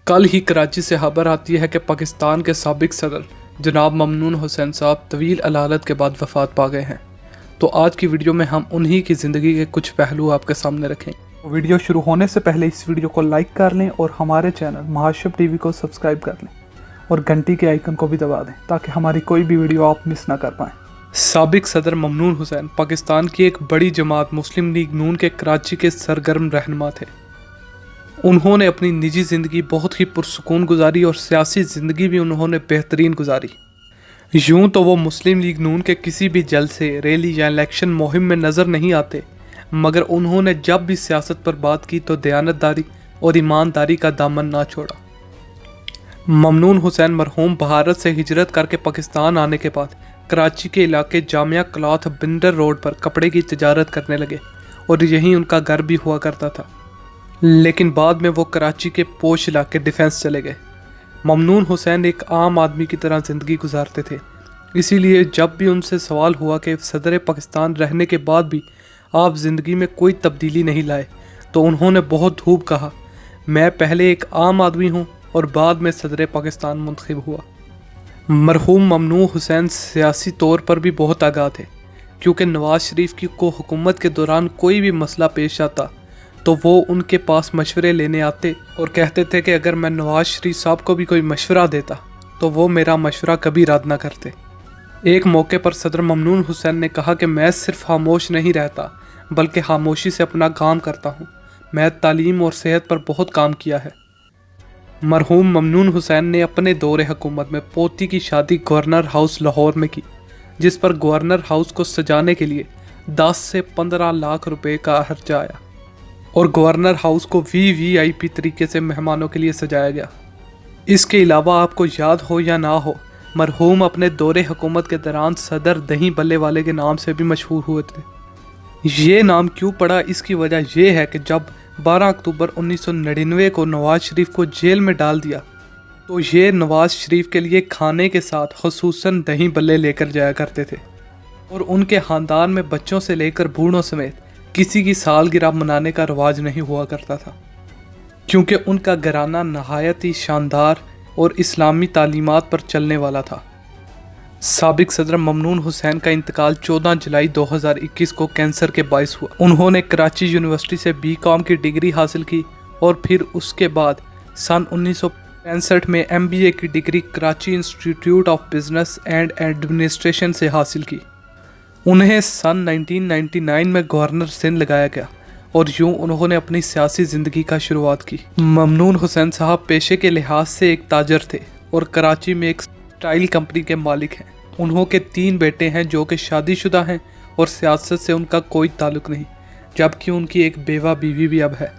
कल ही कराची से खबर आती है कि पाकिस्तान के साबिक सदर जनाब ममनून हुसैन साहब तवील अलालत के बाद वफ़ात पा गए हैं। तो आज की वीडियो में हम उन्हीं की ज़िंदगी के कुछ पहलू आपके सामने रखें। वीडियो शुरू होने से पहले इस वीडियो को लाइक कर लें और हमारे चैनल महाशब टीवी को सब्सक्राइब कर लें और घंटी के आइकन को भी दबा दें ताकि हमारी कोई भी वीडियो आप मिस ना कर पाएँ। साबिक सदर ममनून हुसैन पाकिस्तान की एक बड़ी जमात मुस्लिम लीग नून के कराची के सरगर्म रहनुमा थे। उन्होंने अपनी निजी ज़िंदगी बहुत ही पुरसुकून गुजारी और सियासी ज़िंदगी भी उन्होंने बेहतरीन गुजारी। यूं तो वो मुस्लिम लीग नून के किसी भी जलसे, रैली या इलेक्शन मुहिम में नज़र नहीं आते, मगर उन्होंने जब भी सियासत पर बात की तो दयानतदारी और ईमानदारी का दामन ना छोड़ा। ममनून हुसैन मरहूम भारत से हिजरत करके पाकिस्तान आने के बाद कराची के इलाके जामिया क्लॉथ बिंडर रोड पर कपड़े की तजारत करने लगे और यहीं उनका घर भी हुआ करता था। लेकिन बाद में वो कराची के पोश इलाके डिफेंस चले गए। ममनून हुसैन एक आम आदमी की तरह ज़िंदगी गुजारते थे, इसीलिए जब भी उनसे सवाल हुआ कि सदर पाकिस्तान रहने के बाद भी आप ज़िंदगी में कोई तब्दीली नहीं लाए, तो उन्होंने बहुत खूब कहा, मैं पहले एक आम आदमी हूँ और बाद में सदर पाकिस्तान मुंतखब हुआ। मरहूम ममनून हुसैन सियासी तौर पर भी बहुत आगाह थे, क्योंकि नवाज शरीफ की को हुकूमत के दौरान कोई भी मसला पेश आता तो वो उनके पास मशवरे लेने आते और कहते थे कि अगर मैं नवाज शरीफ साहब को भी कोई मशवरा देता तो वो मेरा मशवरा कभी रद्द ना करते। एक मौके पर सदर ममनून हुसैन ने कहा कि मैं सिर्फ खामोश नहीं रहता बल्कि खामोशी से अपना काम करता हूँ। मैं तालीम और सेहत पर बहुत काम किया है। मरहूम ममनून हुसैन ने अपने दौरे हुकूमत में पोती की शादी गवर्नर हाउस लाहौर में की, जिस पर गवर्नर हाउस को सजाने के लिए 10 से 15 लाख रुपए का खर्चा आया और गवर्नर हाउस को वीवीआईपी तरीके से मेहमानों के लिए सजाया गया। इसके अलावा आपको याद हो या ना हो, मरहूम अपने दौरे हुकूमत के दौरान सदर दही बल्ले वाले के नाम से भी मशहूर हुए थे। ये नाम क्यों पड़ा, इसकी वजह यह है कि जब 12 अक्टूबर 1999 को नवाज शरीफ को जेल में डाल दिया तो ये नवाज शरीफ के लिए खाने के साथ खुसूसन दही बल्ले लेकर जाया करते थे और उनके ख़ानदान में बच्चों से लेकर बूढ़ों समेत किसी की सालगिरह मनाने का रवाज नहीं हुआ करता था, क्योंकि उनका घराना नहायत ही शानदार और इस्लामी तालीमात पर चलने वाला था। साबिक सदर ममनून हुसैन का इंतकाल 14 जुलाई 2021 को कैंसर के बायस हुआ। उन्होंने कराची यूनिवर्सिटी से बीकॉम की डिग्री हासिल की और फिर उसके बाद सन 1965 में MBA की degree Karachi institute of business and administration से हासिल की। उन्हें सन 1999 में गवर्नर सिंध लगाया गया और यूं उन्होंने अपनी सियासी ज़िंदगी का शुरुआत की। ममनून हुसैन साहब पेशे के लिहाज से एक ताजर थे और कराची में एक स्टाइल कंपनी के मालिक हैं। उन्होंने 3 बेटे हैं जो कि शादीशुदा हैं और सियासत से उनका कोई ताल्लुक़ नहीं, जबकि उनकी एक बेवा बीवी भी अब है।